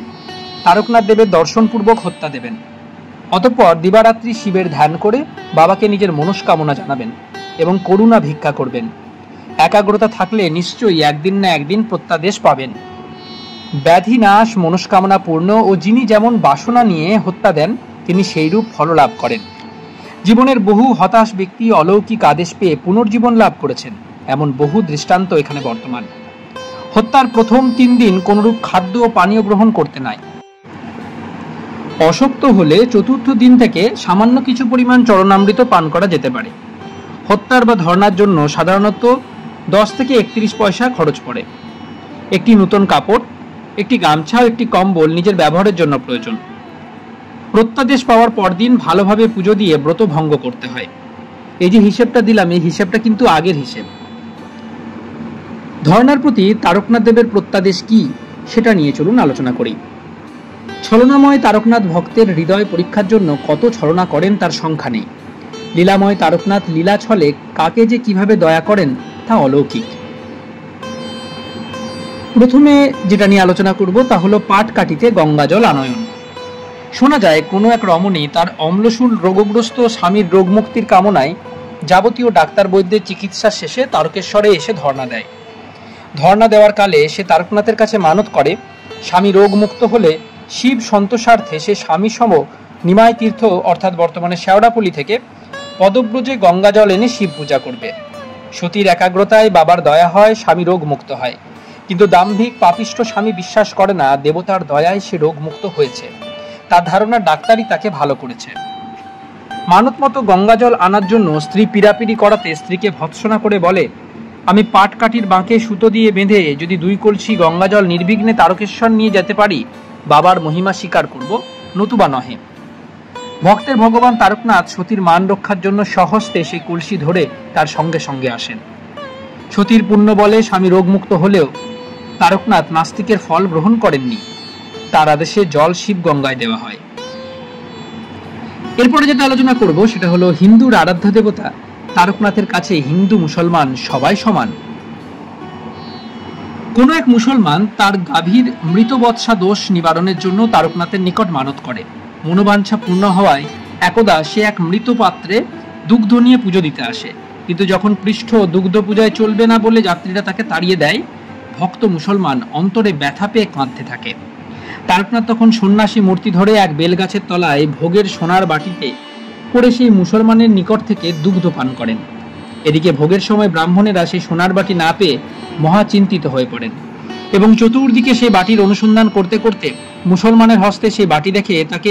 তারকনাথ দেবের দর্শনপূর্বক হত্যা দেবেন। অতঃপর দিবারাত্রি শিবের ধ্যান করে বাবাকে নিজের মনস্কামনা জানাবেন এবং করুণা ভিক্ষা করবেন। একাগ্রতা থাকলে নিশ্চয়ই একদিন না একদিন প্রত্যাদেশ পাবেন। ব্যাধি নাশ, মনস্কামনা পূর্ণ ও যিনি যেমন বাসনা নিয়ে হত্যা দেন তিনি সেইরূপ ফল লাভ করেন। জীবনের বহু হতাশ ব্যক্তি অলৌকিক আদেশ পেয়ে পুনর্জীবন লাভ করেছেন, এমন বহু দৃষ্টান্ত এখানে বর্তমান। হত্যার প্রথম 3 দিন কোনরূপ খাদ্য ও পানীয় গ্রহণ করতে নাই। অশক্ত হলে চতুর্থ দিন থেকে সামান্য কিছু পরিমাণ চরণামৃত পান করা যেতে পারে। হত্যার বা ধর্নার জন্য সাধারণত 10 থেকে 31 পয়সা খরচ পড়ে। একটি নতুন কাপড়, একটি গামছা ও একটি কম্বল নিজের ব্যবহারের জন্য প্রয়োজন। প্রত্যাদেশ পাওয়ার পরদিন ভালোভাবে পুজো দিয়ে ব্রত ভঙ্গ করতে হয়। এই যে হিসেবটা দিলাম, এই হিসেবটা কিন্তু আগের হিসেব। ধর্নার প্রতি তারকনাথ দেবের প্রত্যাদেশ কি সেটা নিয়ে চলুন আলোচনা করি। ছলনাময় তারকনাথ ভক্তের হৃদয় পরীক্ষার জন্য কত ছলনা করেন তার সংখ্যা নেই। লীলাময় তারকনাথ লীলা ছলে কাকে যে কিভাবে দয়া করেন তা অলৌকিক। প্রথমে যেটা নিয়ে আলোচনা করব তা হলো পাট কাটিতে গঙ্গাজল আনয়ন। শোনা যায় কোনো এক রমণী তার অম্লশূল রোগগ্রস্ত স্বামীর রোগ মুক্তির কামনায় যাবতীয় ডাক্তার বৈদ্যের চিকিৎসা শেষে তারকেশ্বরে এসে ধর্ণা দেয়। ধর্ণা দেওয়ার কালে সে তারকনাথের কাছে মানত করে স্বামী রোগ মুক্ত হলে শিব সন্তোষার্থে সে স্বামী সম নিমাই তীর্থ অর্থাৎ বর্তমানে শেওড়াপল্লী থেকে পদব্রজে গঙ্গাজল এনে শিব পূজা করবে। সতীর একাগ্রতায় বাবার দয়া হয়, স্বামী রোগ মুক্ত হয়। কিন্তু দাম্ভিক পাপিষ্ঠ স্বামী বিশ্বাস করে না দেবতার দয়ায় সে রোগ মুক্ত হয়েছে। তার ধারণা ডাক্তারই তাকে ভালো করেছে। মানত মতো গঙ্গাজল আনার জন্য স্ত্রী পিড়াপিড়ি করাতে স্ত্রীকে ভৎসনা করে বলে, আমি পাটকাঠির বাঁকে সুতো দিয়ে বেঁধে যদি 2 কলসি গঙ্গাজল নির্বিঘ্নে তারকেশ্বর নিয়ে যেতে পারি, বাবার মহিমা স্বীকার করব, নতুবা নহে। ভক্তের ভগবান তারকনাথ সতীর মান রক্ষার জন্য সহস্তে সেই কলসি ধরে তার সঙ্গে সঙ্গে আসেন। সতীর পুণ্য বলে স্বামী রোগমুক্ত হলেও তারকনাথ নাস্তিকের ফল গ্রহণ করেননি। তার আদেশে জল শিব গঙ্গায় দেওয়া হয়। এরপরে যেটা আলোচনা করব সেটা হলো হিন্দুর আরাধ্য দেবতা তারকনাথের কাছে হিন্দু মুসলমান সবাই সমান। কোন এক মুসলমান তার গাভীর মৃতবৎসা দোষ নিবারণের জন্য তারকনাথের নিকট মানত করে। মনোবাঞ্ছা পূর্ণ হওয়ায় একদা সে এক মৃত পাত্রে দুগ্ধ নিয়ে পুজো দিতে আসে, কিন্তু যখন পৃষ্ঠ দুগ্ধ পূজায় চলবে না বলে যাত্রীরা তাকে তাড়িয়ে দেয়, ভক্ত মুসলমান অন্তরে ব্যথা পেয়ে কাঁদতে থাকে। তারকনাথ তখন সন্ন্যাসী মূর্তি ধরে এক বেলগাছের তলায় ভোগের সোনার বাটিতে করে সেই মুসলমানের নিকট থেকে দুগ্ধ পান করেন। এদিকে ভোগের সময় ব্রাহ্মণেরা সেই সোনার বাটি না পেয়ে মহা চিন্তিত হয়ে পড়েন এবং চতুর্দিকে সেই বাটির অনুসন্ধান করতে করতে মুসলমানের হস্তে সেই বাটি দেখে তাকে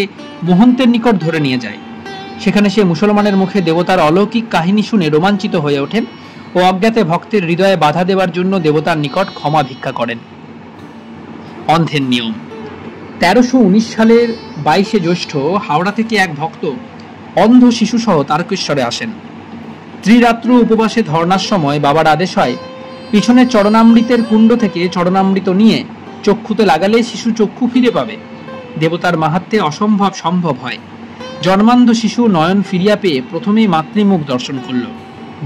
মহন্তের নিকট ধরে নিয়ে যায়। সেখানে সে মুসলমানের মুখে দেবতার অলৌকিক কাহিনী শুনে রোমাঞ্চিত হয়ে ওঠেন ও অজ্ঞাতে ভক্তের হৃদয়ে বাধা দেওয়ার জন্য দেবতার নিকট ক্ষমা ভিক্ষা করেন। অন্ধের নিয়ম। 1319 সালের 22শে জ্যৈষ্ঠ হাওড়া থেকে এক ভক্ত অন্ধ শিশু সহ তারকেশ্বরে আসেন। ত্রিরাত্র উপবাসে ধর্নার সময় বাবার আদেশ হয়, পিছনের চরণামৃতের কুণ্ড থেকে চরণামৃত নিয়ে চক্ষুতে লাগালে শিশু চক্ষু ফিরে পাবে। দেবতার মাহাত্ম্যে অসম্ভব সম্ভব হয়। জন্মান্ধ শিশু নয়ন ফিরিয়া পেয়ে প্রথমেই মাতৃমুখ দর্শন করল।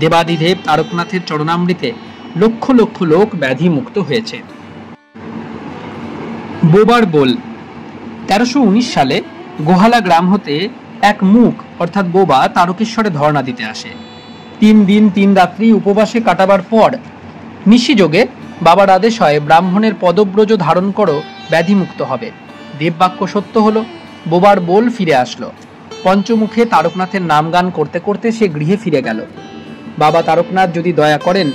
দেবাদিদেব তারকনাথের চরণামৃতে লক্ষ লক্ষ লোক ব্যাধি মুক্ত হয়েছে। বোবার বোল। 1319 সালে গোহালা গ্রাম হতে এক মুখ অর্থাৎ বোবা তারকেশ্বরে ধর্ণা দিতে আসে। 3 দিন 3 রাত্রি উপবাসে কাটাবার পর নিশিযোগে বাবার আদেশ হয়, ব্রাহ্মণের পদব্রজ ধারণ করো, ব্যাধিমুক্ত হবে। দেববাক্য সত্য হলো। বোবার বোল ফিরে আসলো। পঞ্চমুখে তারকনাথের নামগান করতে করতে সে গৃহে ফিরে গেল। বাবা তারকনাথ যদি দয়া করেন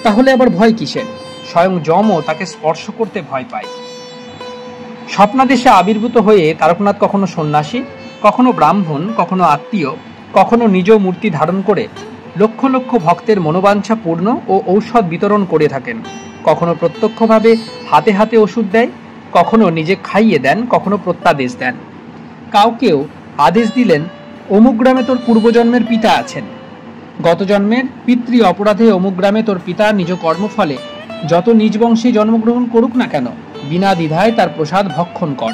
তাহলে আবার ভয় কিসের? স্বয়ং যমও তাকে স্পর্শ করতে ভয় পায়। স্বপ্নাদেশে আবির্ভূত হয়ে তারকনাথ কখনো সন্ন্যাসী, কখনো ব্রাহ্মণ, কখনো আত্মীয়, কখনো নিজ মূর্তি ধারণ করে লক্ষ লক্ষ ভক্তের মনোবাঞ্ছা পূর্ণ ও ঔষধ বিতরণ করে থাকেন। কখনো প্রত্যক্ষভাবে হাতে হাতে ওষুধ দেয়, কখনো নিজে খাইয়ে দেন, কখনো প্রত্যাদেশ দেন। কাউকেও আদেশ দিলেন, অমুক গ্রামে তোর পূর্বজন্মের পিতা আছেন, গত জন্মের পিতৃ অপরাধে অমুক গ্রামে তোর পিতা নিজ কর্মফলে যত নিজ বংশে জন্মগ্রহণ করুক না কেন, বিনা দ্বিধায় তার প্রসাদ ভক্ষণ কর।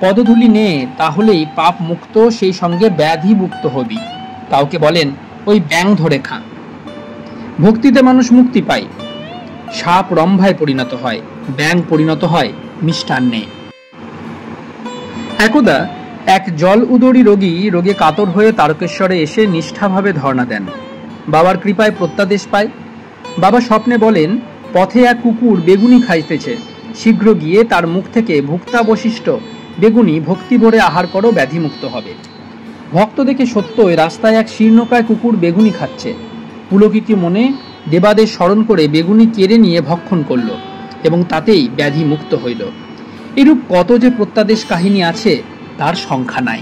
পদধূলি নে, তাহলেই পাপ মুক্ত, সেই সঙ্গে ব্যাধি মুক্ত হবি। কাউকে বলেন, ওই ব্যাং ধরে খা। ভক্তিতে মানুষ মুক্তি পায়। সাপ রম্ভায় পরিণত হয়, ব্যাং পরিণত হয় মিষ্টান্নে। একদা এক জল উদরী রোগে কাতর হয়ে তারকেশ্বরে এসে নিষ্ঠাভাবে ধর্ণা দেন। বাবার কৃপায় প্রত্যাদেশ পায়। বাবা স্বপ্নে বলেন, পথে এক কুকুর বেগুনি খাইতেছে, শীঘ্র গিয়ে তার মুখ থেকে ভুক্তাবশিষ্ট বেগুনি ভক্তি ভরে আহার করো, ব্যাধিমুক্ত হবে। ভক্ত দেখে সত্যই রাস্তায় এক শীর্ণকায় কুকুর বেগুনি খাচ্ছে। পুলকিত মনে দেবাদেশ স্মরণ করে বেগুনি কেড়ে নিয়ে ভক্ষণ করল এবং তাতেই ব্যাধি মুক্ত হইল। এরূপ কত যে প্রত্যাদেশ কাহিনী আছে তার সংখ্যা নাই।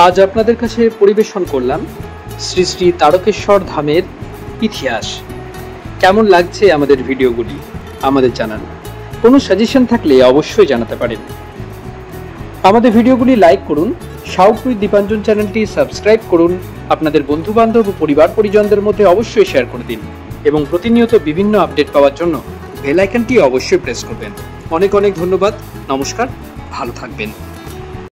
আজ আপনাদের কাছে পরিবেশন করলাম শ্রী শ্রী তারকেশ্বর ধামের ইতিহাস। কেমন লাগছে আমাদের ভিডিওগুলি আমাদের জানান। কোনো সাজেশন থাকলে অবশ্যই জানাতে পারেন। আমাদের ভিডিওগুলি লাইক করুন, সাউথ উইথ দীপাঞ্জন চ্যানেলটি সাবস্ক্রাইব করুন, আপনাদের বন্ধু বান্ধব ও পরিবার পরিজনদের মধ্যে অবশ্যই শেয়ার করে দিন এবং প্রতিনিয়ত বিভিন্ন আপডেট পাওয়ার জন্য বেল আইকনটি অবশ্যই প্রেস করবেন। অনেক অনেক ধন্যবাদ। নমস্কার, ভালো থাকবেন।